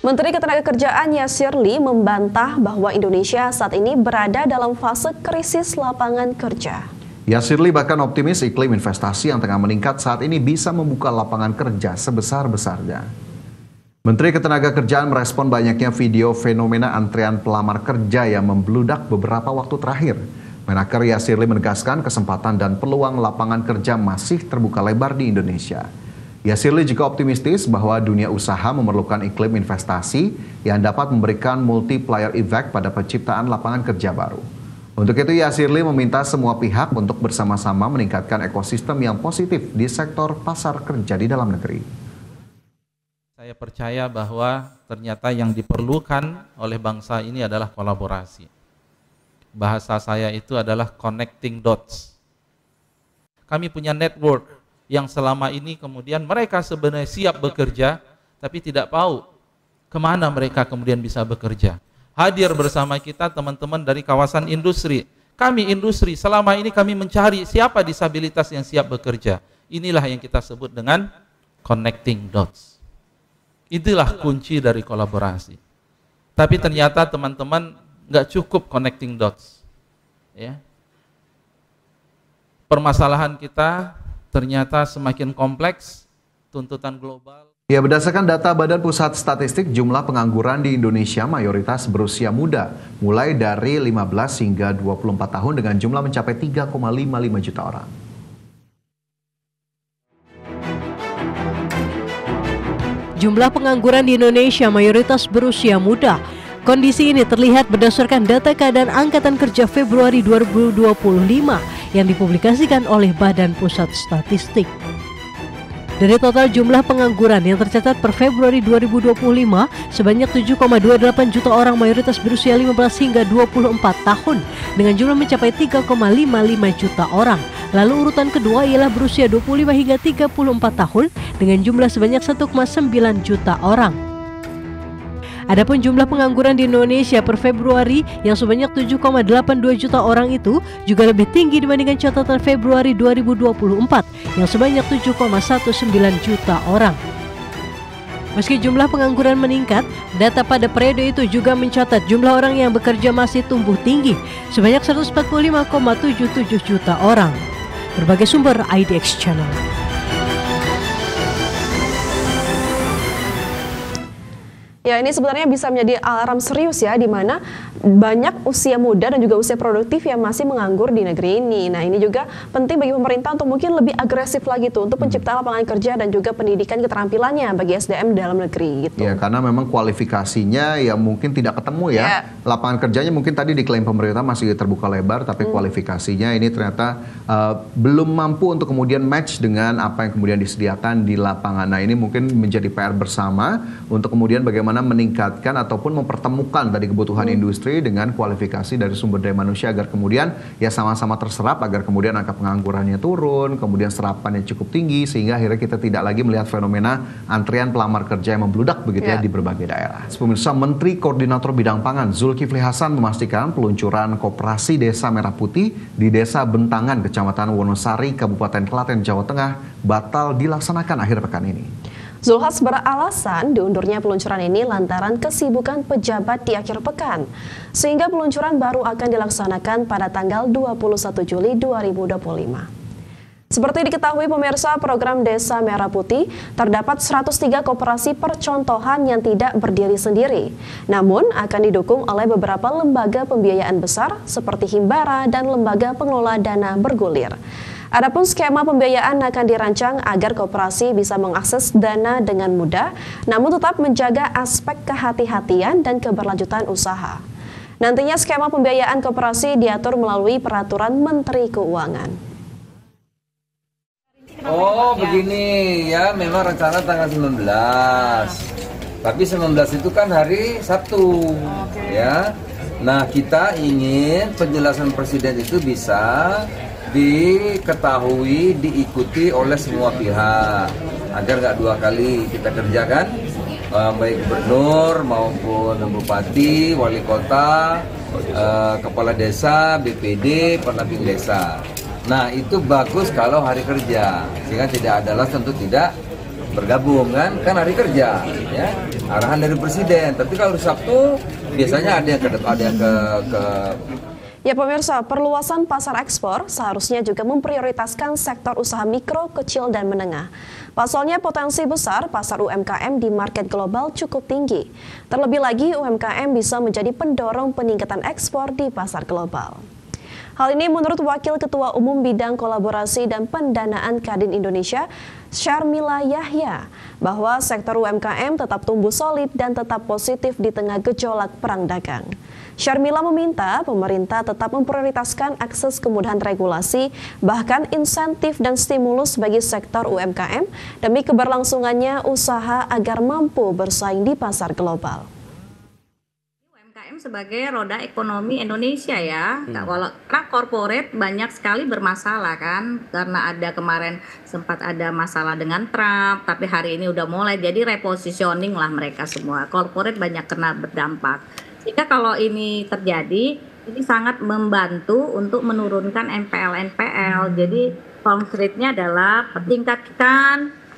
Menteri Ketenagakerjaan Yasir Lee membantah bahwa Indonesia saat ini berada dalam fase krisis lapangan kerja. Yasir Lee bahkan optimis iklim investasi yang tengah meningkat saat ini bisa membuka lapangan kerja sebesar-besarnya. Menteri Ketenagakerjaan merespon banyaknya video fenomena antrean pelamar kerja yang membludak beberapa waktu terakhir. Menaker Yasir Lee menegaskan kesempatan dan peluang lapangan kerja masih terbuka lebar di Indonesia. Yasir Lee juga optimistis bahwa dunia usaha memerlukan iklim investasi yang dapat memberikan multiplier effect pada penciptaan lapangan kerja baru. Untuk itu Yasir Lee meminta semua pihak untuk bersama-sama meningkatkan ekosistem yang positif di sektor pasar kerja di dalam negeri. Saya percaya bahwa ternyata yang diperlukan oleh bangsa ini adalah kolaborasi. Bahasa saya itu adalah connecting dots. Kami punya network yang selama ini kemudian mereka sebenarnya siap bekerja, tapi tidak tahu kemana mereka kemudian bisa bekerja. Hadir bersama kita teman-teman dari kawasan industri. Kami industri, selama ini kami mencari siapa disabilitas yang siap bekerja. Inilah yang kita sebut dengan connecting dots. Itulah kunci dari kolaborasi. Tapi ternyata teman-teman nggak cukup connecting dots. Ya. Permasalahan kita ternyata semakin kompleks, tuntutan global. Ya, berdasarkan data Badan Pusat Statistik, jumlah pengangguran di Indonesia mayoritas berusia muda, mulai dari 15 hingga 24 tahun dengan jumlah mencapai 3,55 juta orang. Jumlah pengangguran di Indonesia mayoritas berusia muda. Kondisi ini terlihat berdasarkan data keadaan Angkatan Kerja Februari 2025 yang dipublikasikan oleh Badan Pusat Statistik. Dari total jumlah pengangguran yang tercatat per Februari 2025, sebanyak 7,28 juta orang mayoritas berusia 15 hingga 24 tahun dengan jumlah mencapai 3,55 juta orang. Lalu urutan kedua ialah berusia 25 hingga 34 tahun dengan jumlah sebanyak 1,9 juta orang. Adapun jumlah pengangguran di Indonesia per Februari yang sebanyak 7,82 juta orang itu juga lebih tinggi dibandingkan catatan Februari 2024 yang sebanyak 7,19 juta orang. Meski jumlah pengangguran meningkat, data pada periode itu juga mencatat jumlah orang yang bekerja masih tumbuh tinggi sebanyak 145,77 juta orang. Berbagai sumber IDX Channel. Ya, ini sebenarnya bisa menjadi alarm serius ya, di mana banyak usia muda dan juga usia produktif yang masih menganggur di negeri ini. Nah, ini juga penting bagi pemerintah untuk mungkin lebih agresif lagi tuh untuk penciptaan lapangan kerja dan juga pendidikan keterampilannya bagi SDM dalam negeri gitu. Ya, karena memang kualifikasinya ya mungkin tidak ketemu ya. Lapangan kerjanya mungkin tadi diklaim pemerintah masih terbuka lebar, tapi kualifikasinya ini ternyata belum mampu untuk kemudian match dengan apa yang kemudian disediakan di lapangan. Nah, ini mungkin menjadi PR bersama untuk kemudian bagaimana meningkatkan ataupun mempertemukan tadi kebutuhan industri dengan kualifikasi dari sumber daya manusia agar kemudian ya sama-sama terserap, agar kemudian angka penganggurannya turun, kemudian serapannya cukup tinggi sehingga akhirnya kita tidak lagi melihat fenomena antrian pelamar kerja yang membludak begitu ya di berbagai daerah. Pemirsa, Menteri Koordinator Bidang Pangan Zulkifli Hasan memastikan peluncuran Koperasi Desa Merah Putih di Desa Bentangan, Kecamatan Wonosari, Kabupaten Klaten, Jawa Tengah batal dilaksanakan akhir pekan ini. Zulhas beralasan diundurnya peluncuran ini lantaran kesibukan pejabat di akhir pekan, sehingga peluncuran baru akan dilaksanakan pada tanggal 21 Juli 2025. Seperti diketahui pemirsa, program Desa Merah Putih terdapat 103 koperasi percontohan yang tidak berdiri sendiri, namun akan didukung oleh beberapa lembaga pembiayaan besar seperti Himbara dan lembaga pengelola dana bergulir. Adapun skema pembiayaan akan dirancang agar koperasi bisa mengakses dana dengan mudah, namun tetap menjaga aspek kehati-hatian dan keberlanjutan usaha. Nantinya skema pembiayaan koperasi diatur melalui peraturan Menteri Keuangan. Oh begini ya, memang rencana tanggal 19. Tapi 19 itu kan hari Sabtu. Ya. Nah, kita ingin penjelasan Presiden itu bisa diketahui, diikuti oleh semua pihak agar nggak dua kali kita kerjakan, baik gubernur maupun bupati, wali kota, kepala desa, BPD, pendamping desa. Nah, itu bagus kalau hari kerja, sehingga tidak ada alasan untuk tidak bergabung kan hari kerja ya, arahan dari presiden. Tapi kalau Sabtu biasanya ada yang ke Ya pemirsa, perluasan pasar ekspor seharusnya juga memprioritaskan sektor usaha mikro, kecil, dan menengah. Pasalnya potensi besar pasar UMKM di market global cukup tinggi. Terlebih lagi UMKM bisa menjadi pendorong peningkatan ekspor di pasar global. Hal ini menurut Wakil Ketua Umum Bidang Kolaborasi dan Pendanaan Kadin Indonesia, Syarmila Yahya, bahwa sektor UMKM tetap tumbuh solid dan tetap positif di tengah gejolak perang dagang. Syarmila meminta pemerintah tetap memprioritaskan akses kemudahan regulasi, bahkan insentif dan stimulus bagi sektor UMKM demi keberlangsungannya usaha agar mampu bersaing di pasar global. UMKM sebagai roda ekonomi Indonesia ya, karena corporate banyak sekali bermasalah kan, karena ada kemarin sempat ada masalah dengan Trump, tapi hari ini udah mulai jadi repositioning lah mereka semua. Corporate banyak kena berdampak. Sehingga kalau ini terjadi, ini sangat membantu untuk menurunkan NPL. Jadi konkretnya adalah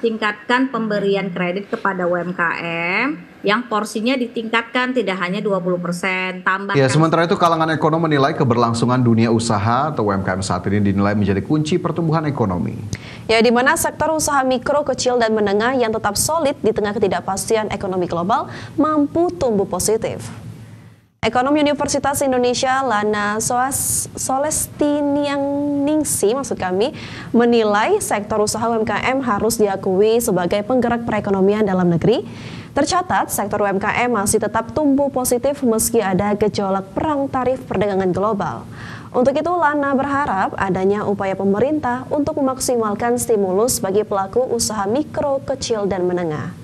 tingkatkan pemberian kredit kepada UMKM yang porsinya ditingkatkan tidak hanya 20%, tambahkan. Ya, sementara itu kalangan ekonom menilai keberlangsungan dunia usaha atau UMKM saat ini dinilai menjadi kunci pertumbuhan ekonomi. Ya, di mana sektor usaha mikro, kecil, dan menengah yang tetap solid di tengah ketidakpastian ekonomi global mampu tumbuh positif. Ekonom Universitas Indonesia Lana Solestinianingsi menilai sektor usaha UMKM harus diakui sebagai penggerak perekonomian dalam negeri. Tercatat sektor UMKM masih tetap tumbuh positif meski ada gejolak perang tarif perdagangan global. Untuk itu Lana berharap adanya upaya pemerintah untuk memaksimalkan stimulus bagi pelaku usaha mikro, kecil, dan menengah.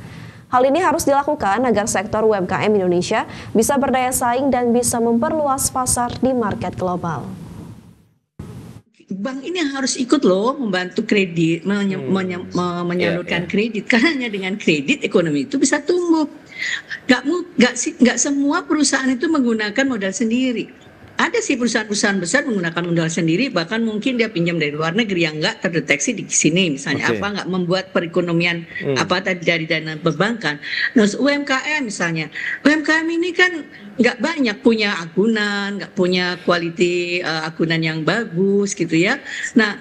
Hal ini harus dilakukan agar sektor UMKM Indonesia bisa berdaya saing dan bisa memperluas pasar di market global. Bank ini harus ikut loh membantu kredit, menyalurkan kredit. Karena hanya dengan kredit ekonomi itu bisa tumbuh. Gak semua perusahaan itu menggunakan modal sendiri. Ada sih perusahaan-perusahaan besar menggunakan modal sendiri, bahkan mungkin dia pinjam dari luar negeri yang nggak terdeteksi di sini, misalnya nggak membuat perekonomian dari dana perbankan. Nah, UMKM misalnya, UMKM ini kan nggak banyak punya agunan, nggak punya quality agunan yang bagus gitu ya. Nah,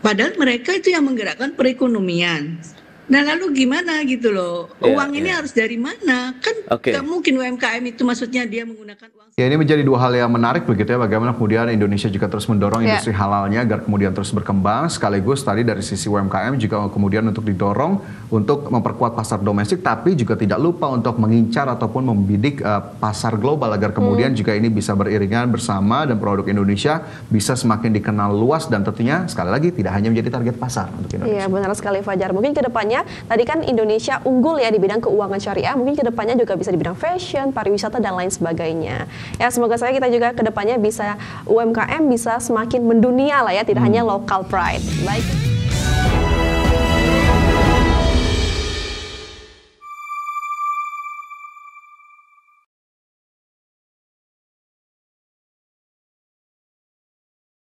padahal mereka itu yang menggerakkan perekonomian. Nah lalu gimana gitu loh, uang ini harus dari mana? Kan nggak mungkin UMKM itu maksudnya dia menggunakan uang. Ya, ini menjadi dua hal yang menarik begitu ya, bagaimana kemudian Indonesia juga terus mendorong industri halalnya agar kemudian terus berkembang, sekaligus tadi dari sisi UMKM juga kemudian untuk didorong untuk memperkuat pasar domestik, tapi juga tidak lupa untuk mengincar ataupun membidik pasar global agar kemudian juga ini bisa beriringan bersama dan produk Indonesia bisa semakin dikenal luas dan tentunya sekali lagi tidak hanya menjadi target pasar untuk Indonesia. Iya benar sekali Fajar, mungkin kedepannya tadi kan Indonesia unggul ya di bidang keuangan syariah, mungkin kedepannya juga bisa di bidang fashion, pariwisata, dan lain sebagainya. Ya semoga saya kita juga kedepannya bisa UMKM bisa semakin mendunia lah ya, tidak hanya local pride. Baik.